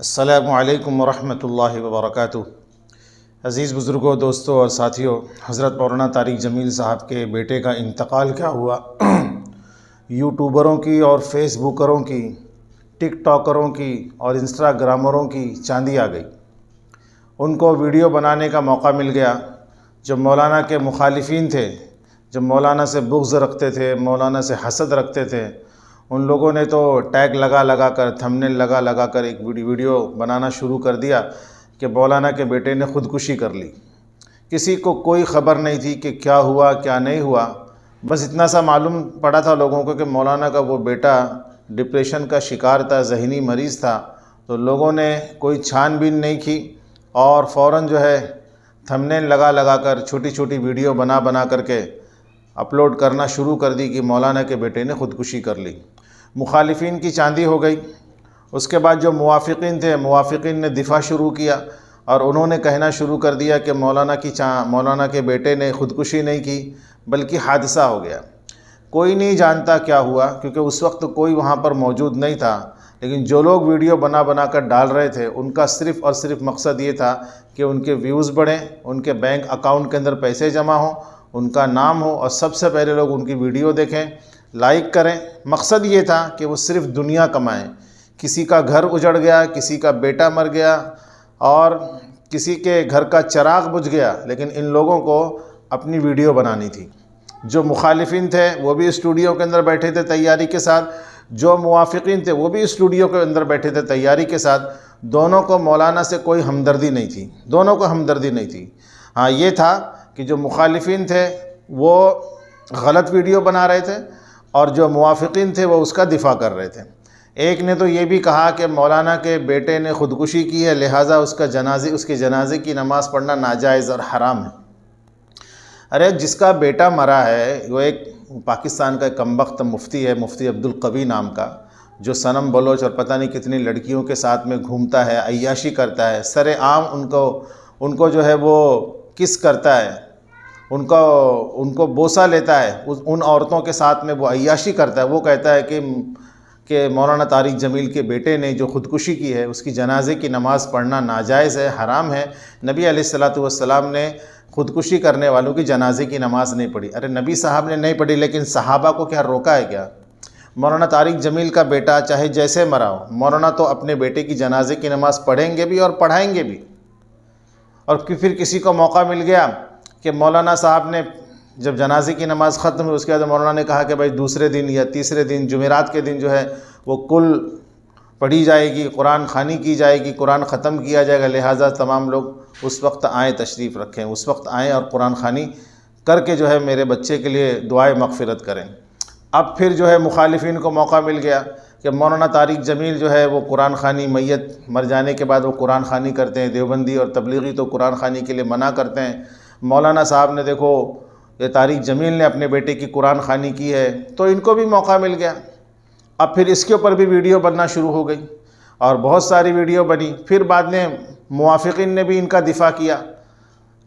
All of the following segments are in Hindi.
अस्सलामु अलैकुम वरहमतुल्लाहि वबरकातुहू। अज़ीज़ बुज़ुर्गों, दोस्तों और साथियों, हज़रत मौलाना तारिक जमील साहब के बेटे का इंतकाल क्या हुआ। यूट्यूबरों की और फेसबुकरों की, टिकटॉकरों की और इंस्टाग्रामरों की चांदी आ गई। उनको वीडियो बनाने का मौका मिल गया। जो मौलाना के मुखालिफिन थे, जो मौलाना से बुग़्ज़ रखते थे, मौलाना से हसद रखते थे, उन लोगों ने तो टैग लगा कर, थंबनेल लगा कर एक वीडियो बनाना शुरू कर दिया कि मौलाना के बेटे ने ख़ुदकुशी कर ली। किसी को कोई ख़बर नहीं थी कि क्या हुआ क्या नहीं हुआ। बस इतना सा मालूम पड़ा था लोगों को कि मौलाना का वो बेटा डिप्रेशन का शिकार था, जहनी मरीज़ था। तो लोगों ने कोई छानबीन नहीं की और फ़ौरन जो है थंबनेल लगा कर, छोटी छोटी वीडियो बना करके अपलोड करना शुरू कर दी कि मौलाना के बेटे ने ख़ुदकुशी कर ली। मुखालिफिन की चांदी हो गई। उसके बाद जो मुवाफ़िक़ीन थे, मुवाफ़िक़ीन ने दिफ़ा शुरू किया और उन्होंने कहना शुरू कर दिया कि मौलाना के बेटे ने ख़ुदकुशी नहीं की बल्कि हादसा हो गया। कोई नहीं जानता क्या हुआ, क्योंकि उस वक्त कोई वहाँ पर मौजूद नहीं था। लेकिन जो लोग वीडियो बना कर डाल रहे थे, उनका सिर्फ़ और सिर्फ मकसद ये था कि उनके व्यूज़ बढ़ें, उनके बैंक अकाउंट के अंदर पैसे जमा हों, उनका नाम हो और सबसे पहले लोग उनकी वीडियो देखें, लाइक करें। मकसद ये था कि वो सिर्फ़ दुनिया कमाएं। किसी का घर उजड़ गया, किसी का बेटा मर गया और किसी के घर का चिराग बुझ गया, लेकिन इन लोगों को अपनी वीडियो बनानी थी। जो मुखालिफिन थे वो भी स्टूडियो के अंदर बैठे थे तैयारी के साथ, जो मुवाफ़िक़ीन थे वो भी स्टूडियो के अंदर बैठे थे तैयारी के साथ। दोनों को मौलाना से कोई हमदर्दी नहीं थी, दोनों को हमदर्दी नहीं थी। हाँ, ये था कि जो मुखालिफिन थे वो गलत वीडियो बना रहे थे और जो मुवाफ़िक़ीन थे वो उसका दिफ़ा कर रहे थे। एक ने तो ये भी कहा कि मौलाना के बेटे ने ख़ुदकुशी की है, लिहाजा उसके जनाजे की नमाज़ पढ़ना नाजायज़ और हराम है। अरे जिसका बेटा मरा है, वो एक पाकिस्तान का कमबख्त मुफ्ती है, मुफ्ती अब्दुल कवी नाम का, जो सनम बलोच और पता नहीं कितनी लड़कियों के साथ में घूमता है, अय्याशी करता है, सरेआम उनको जो है वो किस करता है, उनको बोसा लेता है, उन औरतों के साथ में वो अय्याशी करता है। वो कहता है कि मौलाना तारिक जमील के बेटे ने जो ख़ुदकुशी की है उसकी जनाजे की नमाज़ पढ़ना नाजायज़ है, हराम है। नबी अलैहिस्सलातु वस्सलाम ने ख़ुदकुशी करने वालों की जनाजे की नमाज़ नहीं पढ़ी। अरे नबी साहब ने नहीं पढ़ी, लेकिन सहाबा को क्या रोका है क्या? मौलाना तारिक जमील का बेटा चाहे जैसे मरा हो, मौलाना तो अपने बेटे की जनाजे की नमाज़ पढ़ेंगे भी और पढ़ाएंगे भी। और फिर किसी को मौका मिल गया कि मौलाना साहब ने जब जनाजे की नमाज़ ख़त्म हुई, उसके बाद मौलाना ने कहा कि भाई दूसरे दिन या तीसरे दिन, जुमेरात के दिन जो है वो कुल पढ़ी जाएगी, कुरान खानी की जाएगी, कुरान ख़त्म किया जाएगा, लिहाजा तमाम लोग उस वक्त आएँ, तशरीफ़ रखें, उस वक्त आएँ और कुरान खानी करके जो है मेरे बच्चे के लिए दुआए मग़फ़िरत करें। अब फिर जो है मुखालिफिन को मौका मिल गया कि मौलाना तारिक जमील जो है वो कुरान खानी, मैयत मर जाने के बाद वो कुरान खानी करते हैं। देवबंदी और तबलीगी तो कुरान खानी के लिए मना करते हैं। मौलाना साहब ने देखो ये तारिक जमील ने अपने बेटे की कुरान खानी की है, तो इनको भी मौका मिल गया। अब फिर इसके ऊपर भी वीडियो बनना शुरू हो गई और बहुत सारी वीडियो बनी। फिर बाद में मुवाफ़िक़ीन ने भी इनका दिफ़ा किया,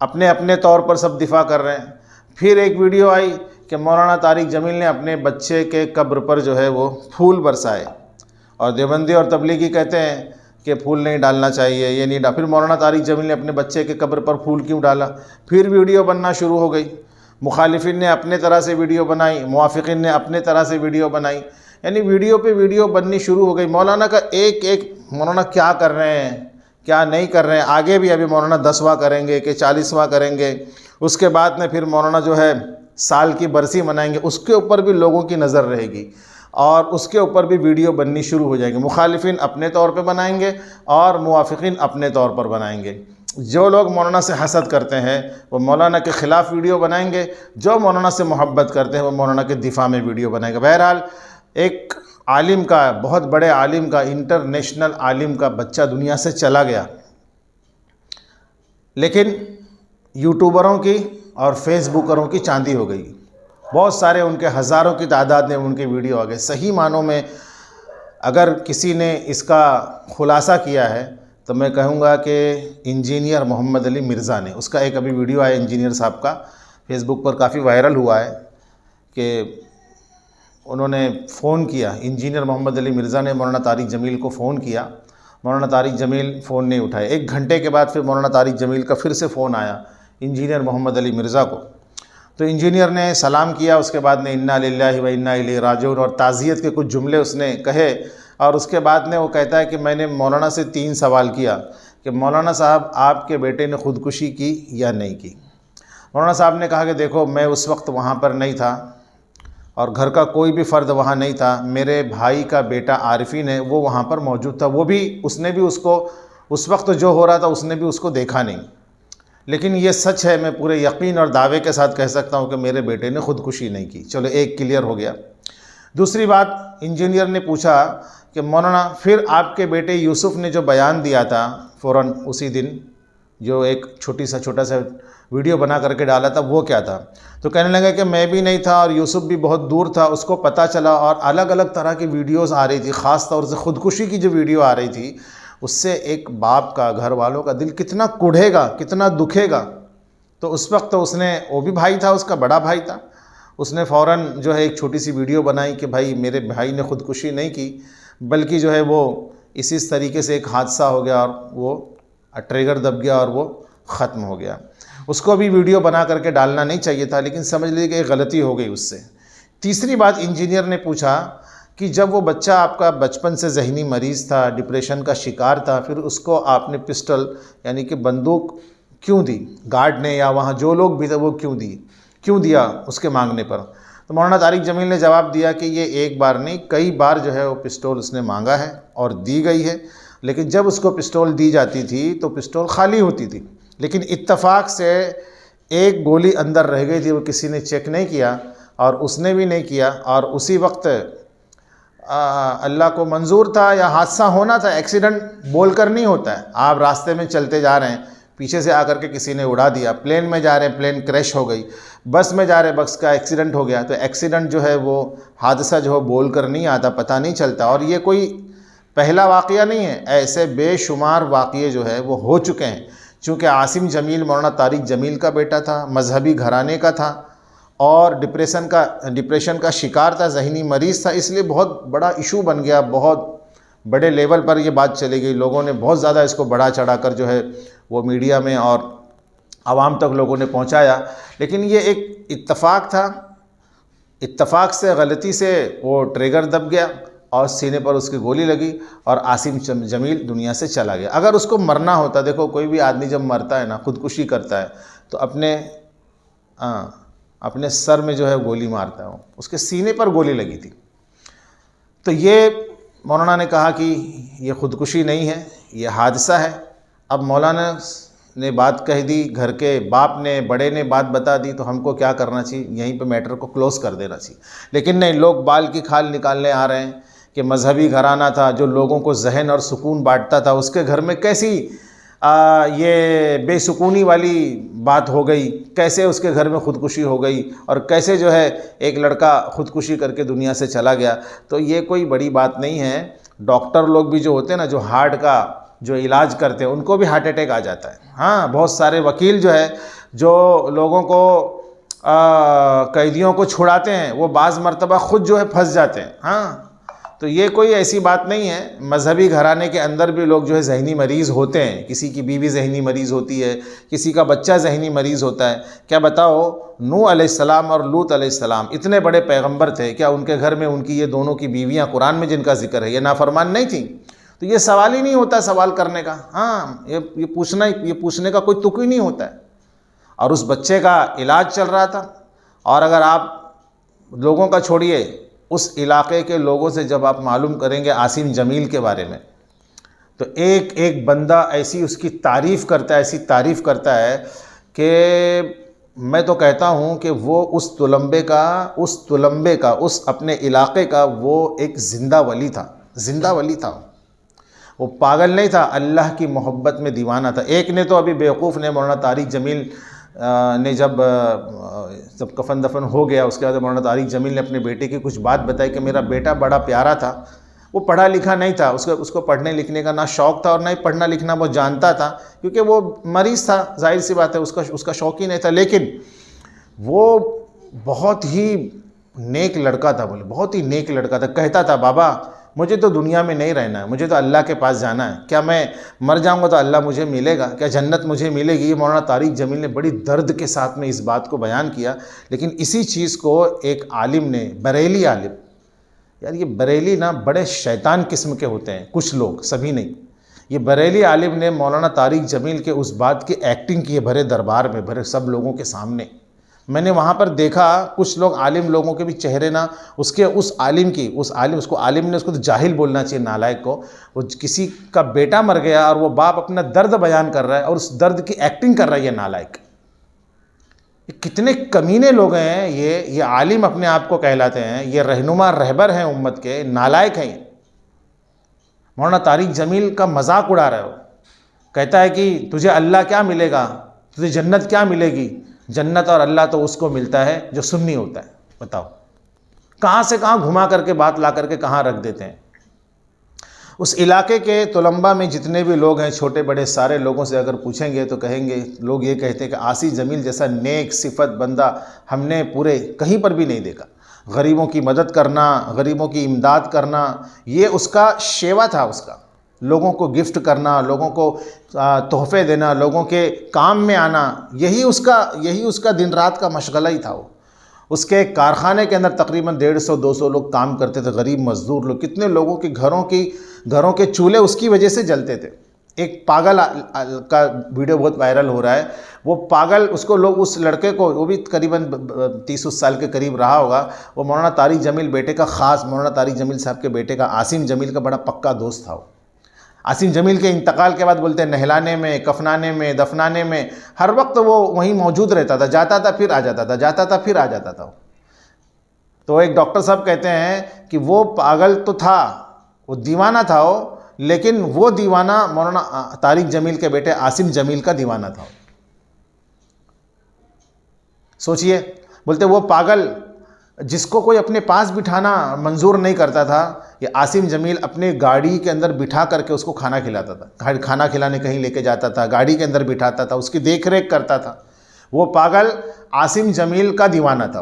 अपने अपने तौर पर सब दिफ़ा कर रहे हैं। फिर एक वीडियो आई कि मौलाना तारिक जमील ने अपने बच्चे के कब्र पर जो है वो फूल बरसाए, और देवबंदी और तबलीगी कहते हैं कि फूल नहीं डालना चाहिए, ये नहीं फिर मौलाना तारिक जमील ने अपने बच्चे के कब्र पर फूल क्यों डाला? फिर वीडियो बनना शुरू हो गई। मुखालिफिन ने अपने तरह से वीडियो बनाई, मुवाफ़िक़ीन ने अपने तरह से वीडियो बनाई, यानी वीडियो पे वीडियो बननी शुरू हो गई। मौलाना का एक मौलाना क्या कर रहे हैं, क्या नहीं कर रहे हैं, आगे भी अभी मौलाना 10वां करेंगे कि 40वां करेंगे, उसके बाद में फिर मौलाना जो है साल की बरसी मनाएंगे, उसके ऊपर भी लोगों की नज़र रहेगी और उसके ऊपर भी वीडियो बननी शुरू हो जाएगी। मुखालिफिन अपने तौर पे बनाएंगे और मुवाफ़िक़ीन अपने तौर पर बनाएंगे। जो लोग मौलाना से हसद करते हैं वो मौलाना के ख़िलाफ़ वीडियो बनाएंगे, जो मौलाना से मोहब्बत करते हैं वो मौलाना के दिफ़ा में वीडियो बनाएंगे। बहरहाल एक आलिम का, बहुत बड़े आलिम का, इंटरनेशनल आलिम का बच्चा दुनिया से चला गया, लेकिन यूट्यूबरों की और फेसबुकरों की चांदी हो गई। बहुत सारे उनके हज़ारों की तादाद में उनके वीडियो आ गए। सही मानों में अगर किसी ने इसका खुलासा किया है तो मैं कहूँगा कि इंजीनियर मोहम्मद अली मिर्ज़ा ने, उसका एक अभी वीडियो आया इंजीनियर साहब का, फेसबुक पर काफ़ी वायरल हुआ है कि उन्होंने फ़ोन किया, इंजीनियर मोहम्मद अली मिर्ज़ा ने मौलाना तारिक जमील को फ़ोन किया। मौलाना तारिक जमील फ़ोन नहीं उठाए। 1 घंटे के बाद फिर मौलाना तारिक जमील का फिर से फ़ोन आया इंजीनियर मोहम्मद अली मिर्ज़ा को। तो इंजीनियर ने सलाम किया, उसके बाद ने इन्ना लिल्लाहि व इन्ना इलैहि राजिऊन और ताज़ियत के कुछ जुमले उसने कहे। और उसके बाद ने वो कहता है कि मैंने मौलाना से 3 सवाल किया कि मौलाना साहब आपके बेटे ने ख़ुदकुशी की या नहीं की। मौलाना साहब ने कहा कि देखो मैं उस वक्त वहाँ पर नहीं था और घर का कोई भी फ़र्द वहाँ नहीं था, मेरे भाई का बेटा आरिफीन है वो वहाँ पर मौजूद था, वो भी उसने भी उसको उस वक्त जो हो रहा था उसने भी उसको देखा नहीं। लेकिन ये सच है, मैं पूरे यकीन और दावे के साथ कह सकता हूँ कि मेरे बेटे ने ख़ुदकुशी नहीं की। चलो एक क्लियर हो गया। दूसरी बात, इंजीनियर ने पूछा कि मौलाना फिर आपके बेटे यूसुफ़ ने जो बयान दिया था फ़ौरन उसी दिन, जो एक छोटा सा वीडियो बना करके डाला था, वो क्या था? तो कहने लगा कि मैं भी नहीं था और यूसुफ़ भी बहुत दूर था, उसको पता चला और अलग अलग तरह की वीडियोज़ आ रही थी, ख़ास तौर से ख़ुदकुशी की जो वीडियो आ रही थी उससे एक बाप का, घर वालों का दिल कितना कुढ़ेगा, कितना दुखेगा। तो उस वक्त तो उसने, वो भी भाई था, उसका बड़ा भाई था, उसने फ़ौरन जो है एक छोटी सी वीडियो बनाई कि भाई मेरे भाई ने ख़ुदकुशी नहीं की, बल्कि जो है वो इसी तरीके से एक हादसा हो गया और वो ट्रिगर दब गया और वो ख़त्म हो गया। उसको भी वीडियो बना करके डालना नहीं चाहिए था, लेकिन समझ लीजिए कि गलती हो गई उससे। तीसरी बात, इंजीनियर ने पूछा कि जब वो बच्चा आपका बचपन से जहनी मरीज़ था, डिप्रेशन का शिकार था, फिर उसको आपने पिस्टल यानी कि बंदूक क्यों दी? गार्ड ने या वहाँ जो लोग भी थे वो क्यों दिया उसके मांगने पर? तो मौलाना तारिक जमील ने जवाब दिया कि ये एक बार नहीं, कई बार जो है वो पिस्तौल उसने मांगा है और दी गई है, लेकिन जब उसको पिस्तौल दी जाती थी तो पिस्तौल खाली होती थी, लेकिन इत्तफाक से एक गोली अंदर रह गई थी, वो किसी ने चेक नहीं किया और उसने भी नहीं किया और उसी वक्त अल्लाह को मंजूर था या हादसा होना था। एक्सीडेंट बोलकर नहीं होता है, आप रास्ते में चलते जा रहे हैं, पीछे से आकर के किसी ने उड़ा दिया, प्लेन में जा रहे हैं, प्लेन क्रैश हो गई, बस में जा रहे हैं, बस का एक्सीडेंट हो गया। तो एक्सीडेंट जो है वो हादसा जो है बोल कर नहीं आता, पता नहीं चलता। और ये कोई पहला वाक़या नहीं है, ऐसे बेशुमार वाक़ये जो है वो हो चुके हैं। चूँकि आसिम जमील मौलाना तारिक जमील का बेटा था, मजहबी घराने का था और डिप्रेशन का शिकार था, जहनी मरीज़ था, इसलिए बहुत बड़ा इशू बन गया, बहुत बड़े लेवल पर ये बात चली गई। लोगों ने बहुत ज़्यादा इसको बढ़ा चढ़ा कर जो है वो मीडिया में और आवाम तक लोगों ने पहुंचाया। लेकिन ये एक इत्तफाक था, इत्तफाक से गलती से वो ट्रिगर दब गया और सीने पर उसकी गोली लगी और आसिम जमील दुनिया से चला गया। अगर उसको मरना होता, देखो कोई भी आदमी जब मरता है ना, ख़ुदकुशी करता है तो अपने सर में जो है गोली मारता है, उसके सीने पर गोली लगी थी। तो ये मौलाना ने कहा कि ये ख़ुदकुशी नहीं है, ये हादसा है। अब मौलाना ने बात कह दी, घर के बाप ने, बड़े ने बात बता दी, तो हमको क्या करना चाहिए? यहीं पे मैटर को क्लोज़ कर देना चाहिए। लेकिन नहीं, लोग बाल की खाल निकालने आ रहे हैं कि मजहबी घराना था जो लोगों को जहन और सुकून बांटता था, उसके घर में कैसी ये बेसुकूनी वाली बात हो गई, कैसे उसके घर में ख़ुदकुशी हो गई और कैसे जो है एक लड़का ख़ुदकुशी करके दुनिया से चला गया। तो ये कोई बड़ी बात नहीं है। डॉक्टर लोग भी जो होते हैं ना, जो हार्ट का जो इलाज करते हैं, उनको भी हार्ट अटैक आ जाता है। हाँ, बहुत सारे वकील जो है जो लोगों को कैदियों को छुड़ाते हैं, वो बाज़ मरतबा ख़ुद जो है फंस जाते हैं। हाँ, तो ये कोई ऐसी बात नहीं है। मजहबी घराने के अंदर भी लोग जो है जहनी मरीज़ होते हैं, किसी की बीवी जहनी मरीज़ होती है, किसी का बच्चा जहनी मरीज़ होता है। क्या बताओ, नूह अलैहिस्सलाम और लूत अलैहिस्सलाम इतने बड़े पैगंबर थे, क्या उनके घर में उनकी ये दोनों की बीवियां, कुरान में जिनका जिक्र है, ये नाफरमान नहीं थी? तो ये सवाल ही नहीं होता सवाल करने का। हाँ, ये पूछने का कोई तुक ही नहीं होता है। और उस बच्चे का इलाज चल रहा था। और अगर आप लोगों का छोड़िए, उस इलाके के लोगों से जब आप मालूम करेंगे आसिम जमील के बारे में, तो एक एक बंदा ऐसी उसकी तारीफ़ करता है, ऐसी तारीफ़ करता है कि मैं तो कहता हूँ कि वो उस तुलंबे का, उस अपने इलाके का वो एक ज़िंदा वली था। वो पागल नहीं था, अल्लाह की मोहब्बत में दीवाना था। एक ने तो अभी बेवकूफ़ ने, मौलाना तारिक जमील ने जब कफन दफन हो गया, उसके बाद मौलाना तारिक जमील ने अपने बेटे की कुछ बात बताई कि मेरा बेटा बड़ा प्यारा था, वो पढ़ा लिखा नहीं था, उसको पढ़ने लिखने का ना शौक़ था और ना ही पढ़ना लिखना वो जानता था, क्योंकि वो मरीज़ था, जाहिर सी बात है उसका शौक़ ही नहीं था। लेकिन वो बहुत ही नेक लड़का था, बोले बहुत ही नेक लड़का था। कहता था, बाबा मुझे तो दुनिया में नहीं रहना है, मुझे तो अल्लाह के पास जाना है, क्या मैं मर जाऊंगा तो अल्लाह मुझे मिलेगा, क्या जन्नत मुझे मिलेगी। ये मौलाना तारिक जमील ने बड़ी दर्द के साथ में इस बात को बयान किया। लेकिन इसी चीज़ को एक आलिम ने, बरेली आलिम, यार ये बरेली ना बड़े शैतान किस्म के होते हैं कुछ लोग, सभी नहीं। ये बरेली आलिम ने मौलाना तारिक जमील के उस बात की एक्टिंग की है भरे दरबार में, भरे सब लोगों के सामने। मैंने वहाँ पर देखा कुछ लोग, आलिम लोगों के भी चेहरे ना, उसके उस आलिम की, उस आलिम, उसको आलिम ने, उसको तो जाहिल बोलना चाहिए, नालायक को। वो किसी का बेटा मर गया और वो बाप अपना दर्द बयान कर रहा है और उस दर्द की एक्टिंग कर रहा है, ये नालायक। ये कितने कमीने लोग हैं ये आलिम अपने आप को कहलाते हैं, ये रहनुमा रहबर हैं उम्मत के, नालायक हैं। मौलाना तारिक जमील का मजाक उड़ा रहे हो, कहता है कि तुझे अल्लाह क्या मिलेगा, तुझे जन्नत क्या मिलेगी। जन्नत और अल्लाह तो उसको मिलता है जो सुन्नी होता है। बताओ कहाँ से कहाँ घुमा करके बात ला करके कहाँ रख देते हैं। उस इलाके के तुलंबा में जितने भी लोग हैं, छोटे बड़े सारे लोगों से अगर पूछेंगे तो कहेंगे, लोग ये कहते हैं कि आसिफ जमील जैसा नेक सिफत बंदा हमने पूरे कहीं पर भी नहीं देखा। गरीबों की मदद करना, गरीबों की इमदाद करना, ये उसका शेवा था, उसका लोगों को गिफ्ट करना, लोगों को तोहफे देना, लोगों के काम में आना, यही उसका दिन रात का मशगला ही था। वो उसके कारखाने के अंदर तकरीबन 150-200 लोग काम करते थे, गरीब मजदूर लोग। कितने लोगों के घरों के चूल्हे उसकी वजह से जलते थे। एक पागल का वीडियो बहुत वायरल हो रहा है। वो पागल, उसको लोग, उस लड़के को, वो भी करीबन 30 साल के करीब रहा होगा, वो मौलाना तारिक जमील बेटे का, ख़ास मौलाना तारिक जमील साहब के बेटे का, आसिम जमील का बड़ा पक्का दोस्त था। वो आसिम जमील के इंतकाल के बाद बोलते हैं नहलाने में, कफनाने में, दफनाने में हर वक्त वो वहीं मौजूद रहता था, जाता था फिर आ जाता था, जाता था फिर आ जाता था। तो एक डॉक्टर साहब कहते हैं कि वो पागल तो था, वो दीवाना था वो, लेकिन वो दीवाना मौलाना तारिक जमील के बेटे आसिम जमील का दीवाना था। सोचिए, बोलते वो पागल जिसको कोई अपने पास बिठाना मंजूर नहीं करता था, ये आसिम जमील अपने गाड़ी के अंदर बिठा करके उसको खाना खिलाता था, खाना खिलाने कहीं लेके जाता था, गाड़ी के अंदर बिठाता था, उसकी देख रेख करता था। वो पागल आसिम जमील का दीवाना था।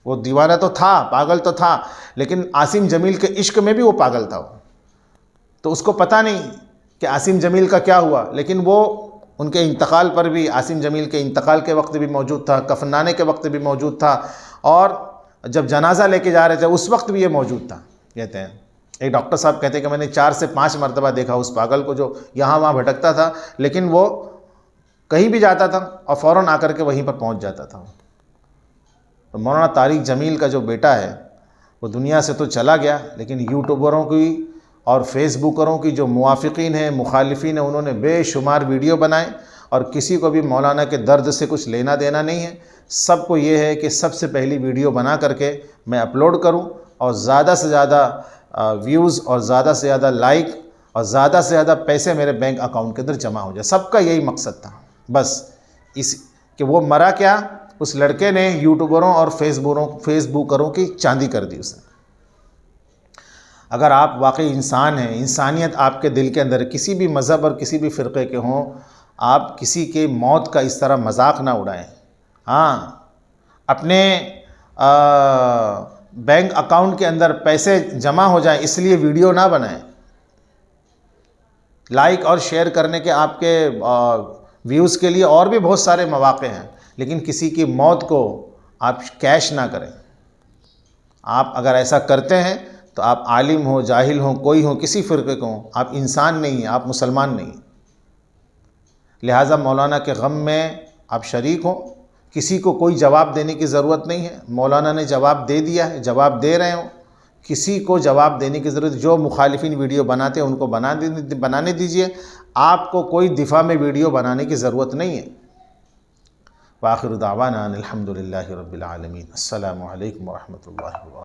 वो दीवाना तो था, पागल तो था, लेकिन आसिम जमील के इश्क में भी वो पागल था। तो उसको पता नहीं कि आसिम जमील का क्या हुआ, लेकिन वो उनके इंतकाल पर भी, आसिम जमील के इंतकाल के वक्त भी मौजूद था, कफनाने के वक्त भी मौजूद था, और जब जनाजा लेके जा रहे थे उस वक्त भी ये मौजूद था। कहते हैं एक डॉक्टर साहब कहते हैं कि मैंने 4 से 5 मरतबा देखा उस पागल को, जो यहाँ वहाँ भटकता था, लेकिन वो कहीं भी जाता था और फ़ौरन आकर के वहीं पर पहुँच जाता था। तो मौलाना तारिक जमील का जो बेटा है वो दुनिया से तो चला गया, लेकिन यूट्यूबरों की और फेसबुकरों की जो मुवाफ़िकीन हैं, मुखालिफिन हैं, उन्होंने बेशुमार वीडियो बनाए, और किसी को भी मौलाना के दर्द से कुछ लेना देना नहीं है। सबको ये है कि सबसे पहली वीडियो बना करके मैं अपलोड करूं और ज़्यादा से ज़्यादा व्यूज़ और ज़्यादा से ज़्यादा लाइक और ज़्यादा से ज़्यादा पैसे मेरे बैंक अकाउंट के अंदर जमा हो जाए। सबका यही मकसद था बस। इस कि वो मरा क्या, उस लड़के ने यूट्यूबरों और फेसबुकरों की चांदी कर दी उसने। अगर आप वाकई इंसान हैं, इंसानियत आपके दिल के अंदर, किसी भी मज़हब और किसी भी फ़िरक़े के हों, आप किसी के मौत का इस तरह मजाक ना उड़ाएं। हाँ, अपने बैंक अकाउंट के अंदर पैसे जमा हो जाएं इसलिए वीडियो ना बनाएं। लाइक और शेयर करने के आपके व्यूज़ के लिए और भी बहुत सारे मौक़े हैं, लेकिन किसी की मौत को आप कैश ना करें। आप अगर ऐसा करते हैं तो आप आलिम हो, जाहिल हो, कोई हो, किसी फ़िरक़े को हो, आप इंसान नहीं हैं, आप मुसलमान नहीं। लिहाजा मौलाना के गम में आप शरीक हो, किसी को कोई जवाब देने की ज़रूरत नहीं है। मौलाना ने जवाब दे दिया है, जवाब दे रहे हो, किसी को जवाब देने की ज़रूरत। जो मुखालिफिन वीडियो बनाते हैं उनको बनाने दीजिए, आपको कोई दिफा में वीडियो बनाने की ज़रूरत नहीं है। व आखिर दावाना अनिल हम्दुलिल्लाहि रब्बिल आलमीन। अस्सलामु अलैकुम व रहमतुल्लाहि व बरकातुहू।